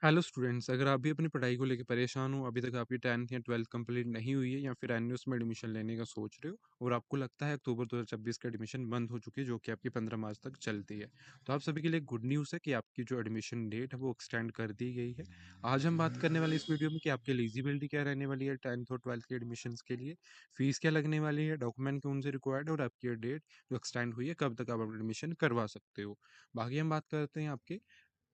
Hello students, अगर आप भी अपनी पढ़ाई को लेकर परेशान हो, अभी तक आपकी 10th या 12th कंप्लीट नहीं हुई है या फिर एनयूएस में एडमिशन लेने का सोच रहे हो और आपको लगता है अक्टूबर 2026 का एडमिशन बंद हो चुकी है जो कि आपकी 15 मार्च तक चलती है, तो आप सभी के लिए गुड न्यूज़ है कि आपकी जो एडमिशन डेट है वो एक्सटेंड कर दी गई है। आज हम बात करने वाले इस वीडियो में कि आपकी एलिजिबिलिटी क्या रहने वाली है 10th और 12th के एडमिशन के लिए, फीस क्या लगने वाली है, डॉक्यूमेंट कौन से रिक्वायर्ड है और आपकी डेट जो एक्सटेंड हुई है कब तक आप एडमिशन करवा सकते हो। बाकी हम बात करते हैं आपके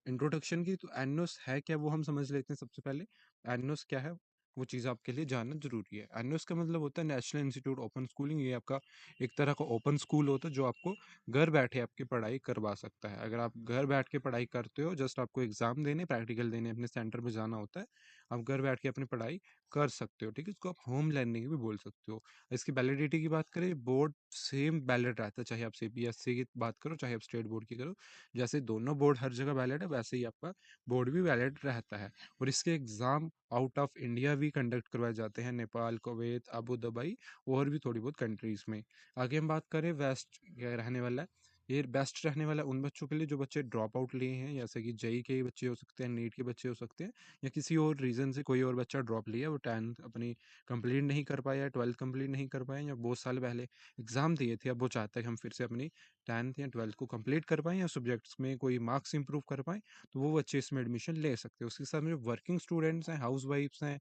इंट्रोडक्शन की। तो एनोस है क्या वो हम समझ लेते हैं। सबसे पहले एनोस क्या है वो चीज़ आपके लिए जानना जरूरी है। एनोस का मतलब होता है नेशनल इंस्टीट्यूट ओपन स्कूलिंग। ये आपका एक तरह का ओपन स्कूल होता है जो आपको घर बैठे आपकी पढ़ाई करवा सकता है। अगर आप घर बैठ के पढ़ाई करते हो, जस्ट आपको एग्जाम देने प्रैक्टिकल देने अपने सेंटर में जाना होता है, आप घर बैठ के अपनी पढ़ाई कर सकते हो। ठीक है, इसको आप होम लर्निंग भी बोल सकते हो। इसकी वैलिडिटी की बात करें, बोर्ड सेम वैलिड रहता है, चाहे आप सीबीएसई की बात करो चाहे आप स्टेट बोर्ड की करो। जैसे दोनों बोर्ड हर जगह वैलिड है वैसे ही आपका बोर्ड भी वैलिड रहता है। और इसके एग्ज़ाम आउट ऑफ इंडिया भी कंडक्ट करवाए जाते हैं, नेपाल, कुवैत, अबू धाबी और भी थोड़ी बहुत कंट्रीज़ में। आगे हम बात करें वेस्ट क्या रहने वाला है। ये बेस्ट रहने वाला है उन बच्चों के लिए जो बच्चे ड्रॉप आउट लिए हैं, जैसे कि जेई के बच्चे हो सकते हैं, नीट के बच्चे हो सकते हैं, या किसी और रीज़न से कोई और बच्चा ड्रॉप लिया, वो 10th अपनी कंप्लीट नहीं कर पाया, 12th कंप्लीट नहीं कर पाया, या बहुत साल पहले एग्ज़ाम दिए थे, अब वो चाहता है कि हम फिर से अपनी 10th या 12th को कंप्लीट कर पाएँ या सब्जेक्ट्स में कोई मार्क्स इंप्रूव कर पाएँ, तो वो बच्चे इसमें एडमिशन ले सकते हैं। उसके साथ में जो वर्किंग स्टूडेंट्स हैं, हाउस वाइफ्स हैं,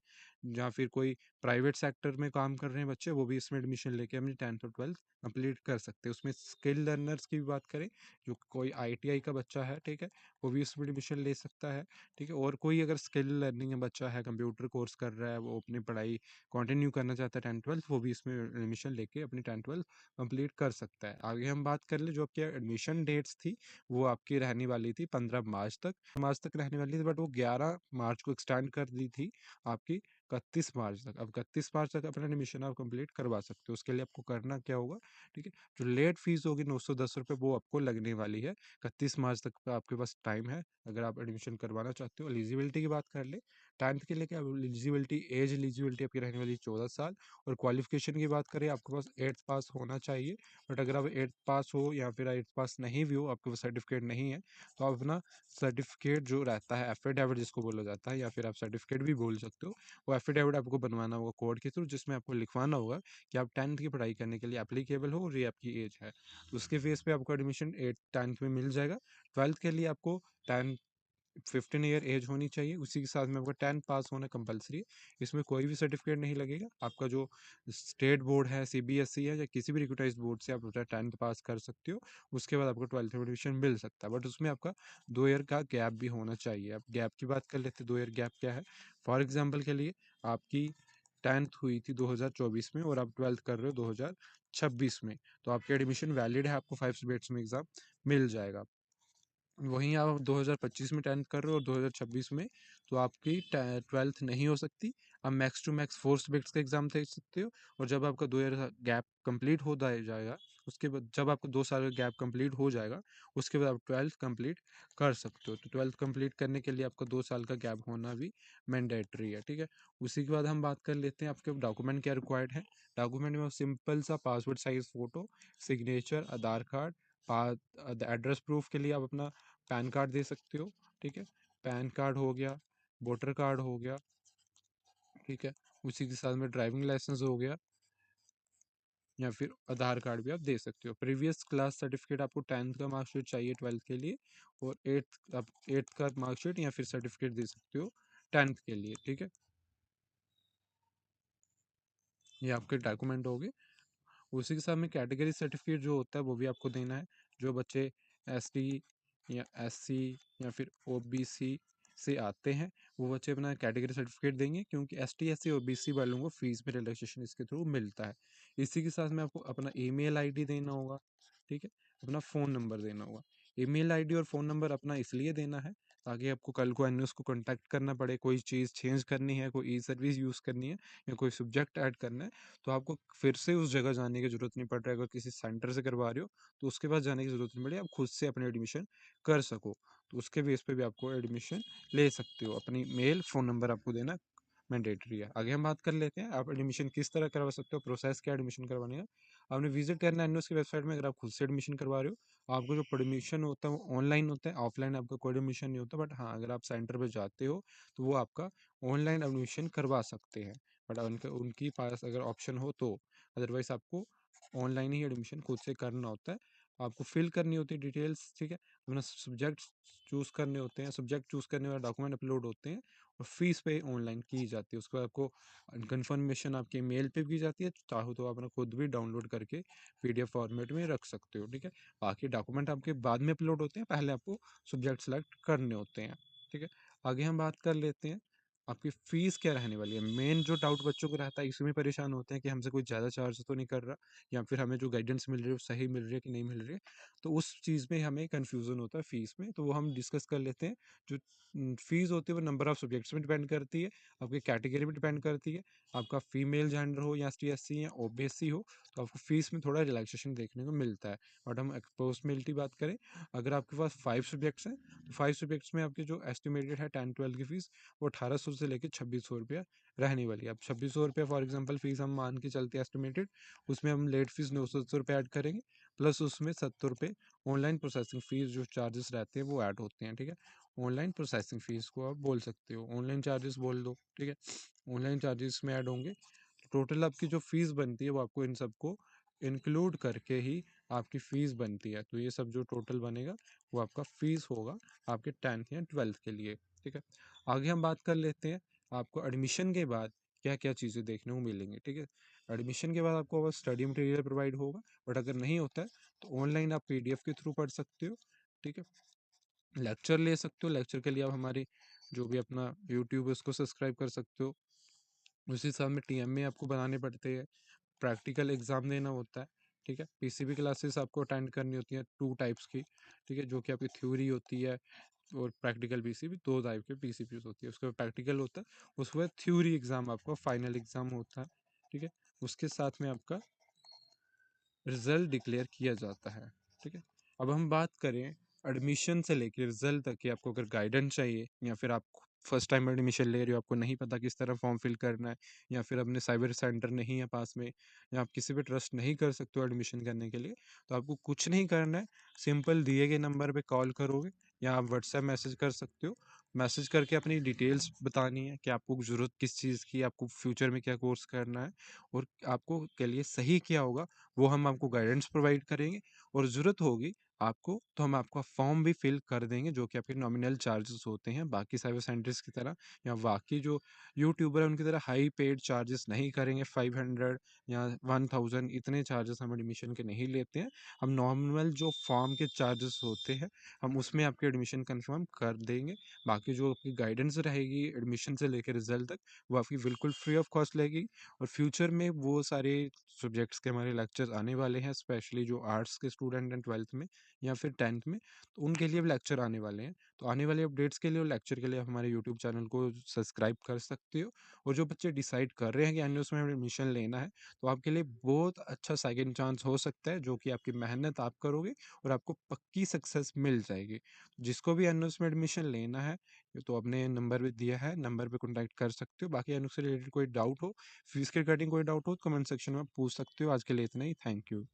या फिर कोई प्राइवेट सेक्टर में काम कर रहे हैं बच्चे, वो भी इसमें एडमिशन लेके अपनी 10th और 12th कंप्लीट कर सकते हैं। उसमें स्किल लर्नर्स की भी बात करें, जो कोई आईटीआई का बच्चा है, ठीक है, वो भी इसमें एडमिशन ले सकता है। ठीक है, और कोई अगर स्किल लर्निंग का बच्चा है, कंप्यूटर कोर्स कर रहा है, वो अपनी पढ़ाई कंटिन्यू करना चाहता है 10th 12th, वो भी इसमें एडमिशन लेके अपनी 10th 12th कंप्लीट कर सकता है। आगे हम बात कर ले, जो आपकी एडमिशन डेट्स थी वो आपकी रहने वाली थी 15 मार्च तक रहने वाली थी, बट वो 11 मार्च को एक्सटेंड कर दी थी आपकी 31 मार्च तक। अब 31 मार्च तक अपना एडमिशन आप कंप्लीट करवा सकते हो। उसके लिए आपको करना क्या होगा, ठीक है, जो लेट फीस होगी 910 रुपये वो आपको लगने वाली है। 31 मार्च तक का आपके पास टाइम है अगर आप एडमिशन करवाना चाहते हो। एलिजिबिलिटी की बात कर ले, 10th के लिए क्या एलिजिबिलिटी, एज एलिजिबिलिटी आपकी रहने वाली 14 साल। और क्वालिफिकेशन की बात करें, आपके पास 8th पास होना चाहिए। बट अगर आप 8th पास हो या फिर 8th पास नहीं भी हो, आपके पास सर्टिफिकेट नहीं है, तो आप अपना सर्टिफिकेट जो रहता है एफिडेविट जिसको बोला जाता है, या फिर आप सर्टिफिकेट भी बोल सकते हो, वो एफिडेविट आपको बनवाना होगा कोर्ट के थ्रू, जिसमें आपको लिखवाना होगा कि आप 10th की पढ़ाई करने के लिए एप्लीकेबल हो और ये आपकी एज है। तो उसके फेस पे आपको एडमिशन 10th में मिल जाएगा। 12th के लिए आपको 10 15 ईयर एज होनी चाहिए, उसी के साथ में आपका 10 पास होना कंपलसरी है। इसमें कोई भी सर्टिफिकेट नहीं लगेगा। आपका जो स्टेट बोर्ड है, सीबीएसई है, या किसी भी रिकग्नाइज्ड बोर्ड से आप 10th पास कर सकते हो, उसके बाद आपको 12th में एडमिशन मिल सकता है। बट उसमें आपका 2 ईयर का गैप भी होना चाहिए। अब गैप की बात कर लेते हैं, 2 ईयर गैप क्या है। फॉर एग्जाम्पल के लिए, आपकी 10th हुई थी 2024 में और आप 12th कर रहे हो 2026 में, तो आपकी एडमिशन वैलिड है, आपको 5 सब्जेक्ट्स में एग्जाम मिल जाएगा। वहीं आप 2025 में 10th कर रहे हो और 2026 में, तो आपकी 12th नहीं हो सकती। आप मैक्स टू मैक्स 4 सब्जेक्ट्स का एग्जाम दे सकते हो। और जब आपका 2 ईयर गैप कंप्लीट हो जाएगा, उसके बाद जब आपका 2 साल का गैप कंप्लीट हो जाएगा, उसके बाद आप 12th कंप्लीट कर सकते हो। तो 12th कंप्लीट करने के लिए आपका 2 साल का गैप होना भी मैंडेटरी है। ठीक है, उसी के बाद हम बात कर लेते हैं आपके डॉक्यूमेंट क्या रिक्वायर्ड है। डॉक्यूमेंट में सिंपल सा पासपोर्ट साइज फोटो, सिग्नेचर, आधार कार्ड, एड्रेस प्रूफ के लिए आप अपना पैन कार्ड दे सकते हो। ठीक है, पैन कार्ड हो गया, वोटर कार्ड हो गया, ठीक है, उसी के साथ में ड्राइविंग लाइसेंस हो गया, या फिर आधार कार्ड भी आप दे सकते हो। प्रीवियस क्लास सर्टिफिकेट आपको 10th का मार्कशीट चाहिए 12th के लिए, और 8th आप 8th का मार्कशीट या फिर सर्टिफिकेट दे सकते हो 10th के लिए। ठीक है, ये आपके डॉक्यूमेंट हो गए। उसी के साथ में कैटेगरी सर्टिफिकेट जो होता है वो भी आपको देना है। जो बच्चे एसटी या एससी या फिर ओबीसी से आते हैं, वो बच्चे अपना कैटेगरी सर्टिफिकेट देंगे, क्योंकि एसटी एससी ओबीसी वालों को फीस में रिलैक्सेशन इसके थ्रू मिलता है। इसी के साथ में आपको अपना ईमेल आईडी देना होगा, ठीक है, अपना फ़ोन नंबर देना होगा। ईमेल आईडी और फ़ोन नंबर अपना इसलिए देना है ताकि आपको कल को एनएस को कॉन्टैक्ट करना पड़े, कोई चीज़ चेंज करनी है, कोई ई सर्विस यूज़ करनी है, या कोई सब्जेक्ट ऐड करना है, तो आपको फिर से उस जगह जाने की ज़रूरत नहीं पड़ रही है। अगर किसी सेंटर से करवा रहे हो तो उसके पास जाने की ज़रूरत नहीं पड़ेगी, आप खुद से अपने एडमिशन कर सको। तो उसके बेस पे भी आपको एडमिशन ले सकते हो। अपनी मेल फ़ोन नंबर आपको देना मैंडेटरी है। आगे हम बात कर लेते हैं आप एडमिशन किस तरह करवा सकते हो, प्रोसेस क्या एडमिशन करवाने का। आपने विजिट करना है एनयूएस की वेबसाइट में। अगर आप खुद से एडमिशन करवा रहे हो, आपको जो परमिशन होता है वो ऑनलाइन होता है, ऑफलाइन आपका कोई एडमिशन नहीं होता। बट हाँ, अगर आप सेंटर पे जाते हो तो वो आपका ऑनलाइन एडमिशन करवा सकते हैं, बट उनके उनकी पास अगर ऑप्शन हो तो। अदरवाइज आपको ऑनलाइन ही एडमिशन खुद से करना होता है। आपको फिल करनी होती है डिटेल्स, ठीक है, अपना सब्जेक्ट चूज़ करने होते हैं, सब्जेक्ट चूज़ करने वाले डॉक्यूमेंट अपलोड होते हैं, और फीस पे ऑनलाइन की जाती है। उसके बाद आपको कन्फर्मेशन आपके मेल पे की जाती है, चाहो तो आप अपना खुद भी डाउनलोड करके पीडीएफ फॉर्मेट में रख सकते हो, ठीक है। बाकी डॉक्यूमेंट आपके बाद में अपलोड होते हैं, पहले आपको सब्जेक्ट सेलेक्ट करने होते हैं, ठीक है। आगे हम बात कर लेते हैं आपकी फ़ीस क्या रहने वाली है। मेन जो डाउट बच्चों को रहता है, इसमें परेशान होते हैं कि हमसे कोई ज़्यादा चार्ज तो नहीं कर रहा, या फिर हमें जो गाइडेंस मिल रही है वो सही मिल रही है कि नहीं मिल रही है। तो उस चीज़ में हमें कन्फ्यूज़न होता है फ़ीस में, तो वो हम डिस्कस कर लेते हैं। जो फ़ीस होती है वो नंबर ऑफ़ सब्जेक्ट्स में डिपेंड करती है, आपकी कैटेगरी में डिपेंड करती है। आपका फीमेल जेंडर हो या एसटी एससी या ओबीसी हो, तो आपको फ़ीस में थोड़ा रिलैक्सेशन देखने को मिलता है। बट हम अप्रोक्सिमेटली बात करें, अगर आपके पास 5 सब्जेक्ट्स हैं, तो 5 सब्जेक्ट्स में आपकी जो एस्टिमेटेड है 10-12 की फ़ीस, वो 1800 से लेके 2600 रुपया रहने वाली है। अब 2600 रुपया फॉर एग्जांपल फ़ीस हम मान के चलते हैं एस्टिमेटेड, उसमें हम लेट फ़ीस 970 रुपये ऐड करेंगे, प्लस उसमें 70 रुपये ऑनलाइन प्रोसेसिंग फ़ीस जो चार्जेस रहते हैं वो ऐड होते हैं, ठीक है। ऑनलाइन प्रोसेसिंग फ़ीस को आप बोल सकते हो, ऑनलाइन चार्जेस बोल दो, ठीक है। ऑनलाइन चार्जेस में ऐड होंगे, टोटल आपकी जो फ़ीस बनती है वो आपको इन सबको इंक्लूड करके ही आपकी फ़ीस बनती है। तो ये सब जो टोटल बनेगा वो आपका फ़ीस होगा आपके 10th या 12th के लिए, ठीक है। आगे हम बात कर लेते हैं आपको एडमिशन के बाद क्या-क्या चीज़ें देखने को मिलेंगी, ठीक है। एडमिशन के बाद आपको बस स्टडी मटेरियल प्रोवाइड होगा, बट अगर नहीं होता है तो ऑनलाइन आप पीडीएफ के थ्रू पढ़ सकते हो, ठीक है। लेक्चर ले सकते हो, लेक्चर के लिए आप हमारी जो भी अपना यूट्यूब है उसको सब्सक्राइब कर सकते हो। उसी हिसाब में टीएमए आपको बनाने पड़ते हैं, प्रैक्टिकल एग्ज़ाम देना होता है, ठीक है। पीसीबी क्लासेस आपको अटेंड करनी होती हैं 2 टाइप्स की, ठीक है, जो कि आपकी थ्योरी होती है, और प्रैक्टिकल पीसीबी 2 टाइप के पीसीबीज़ होती है। उसके बाद प्रैक्टिकल होता है, उसके बाद थ्योरी एग्ज़ाम आपका फाइनल एग्ज़ाम होता है, ठीक है। उसके साथ में आपका रिजल्ट डिक्लेयर किया जाता है, ठीक है। अब हम बात करें एडमिशन से लेके रिजल्ट तक की, आपको अगर गाइडेंस चाहिए, या फिर आप फर्स्ट टाइम एडमिशन ले रहे हो, आपको नहीं पता किस तरह फॉर्म फिल करना है, या फिर अपने साइबर सेंटर नहीं है पास में, या आप किसी पे ट्रस्ट नहीं कर सकते हो एडमिशन करने के लिए, तो आपको कुछ नहीं करना है। सिंपल दिए गए नंबर पे कॉल करोगे, या आप व्हाट्सएप मैसेज कर सकते हो। मैसेज करके अपनी डिटेल्स बतानी है कि आपको ज़रूरत किस चीज़ की, आपको फ्यूचर में क्या कोर्स करना है, और आपको के लिए सही क्या होगा, वो हम आपको गाइडेंस प्रोवाइड करेंगे। और ज़रूरत होगी आपको तो हम आपका फॉर्म भी फिल कर देंगे, जो कि आपके नॉमिनल चार्जेस होते हैं, बाकी साइबर सेंटर्स की तरह या बाकी जो यूट्यूबर है उनकी तरह हाई पेड चार्जेस नहीं करेंगे। 500 या 1000 इतने चार्जेस हम एडमिशन के नहीं लेते हैं। हम नॉर्मल जो फॉर्म के चार्जेस होते हैं, हम उसमें आपके एडमिशन कंफर्म कर देंगे। बाकी जो आपकी गाइडेंस रहेगी एडमिशन से लेकर रिजल्ट तक, वो आपकी बिल्कुल फ्री ऑफ कॉस्ट लगेगी। और फ्यूचर में वो सारे सब्जेक्ट्स के हमारे लेक्चर्स आने वाले हैं, स्पेशली जो आर्ट्स के स्टूडेंट हैं 12th में या फिर 10th में, तो उनके लिए भी लेक्चर आने वाले हैं। तो आने वाले अपडेट्स के लिए और लेक्चर के लिए आप हमारे यूट्यूब चैनल को सब्सक्राइब कर सकते हो। और जो बच्चे डिसाइड कर रहे हैं कि एनयूएस में एडमिशन लेना है, तो आपके लिए बहुत अच्छा सेकंड चांस हो सकता है, जो कि आपकी मेहनत आप करोगे और आपको पक्की सक्सेस मिल जाएगी। जिसको भी एनयूएस में एडमिशन लेना है, ये तो अपने नंबर पे दिया है, नंबर पे कॉन्टैक्ट कर सकते हो। बाकी एनयूएस से रिलेटेड कोई डाउट हो, फीस के रिगार्डिंग कोई डाउट हो, तो कमेंट सेक्शन में पूछ सकते हो। आज के लिए इतना ही, थैंक यू।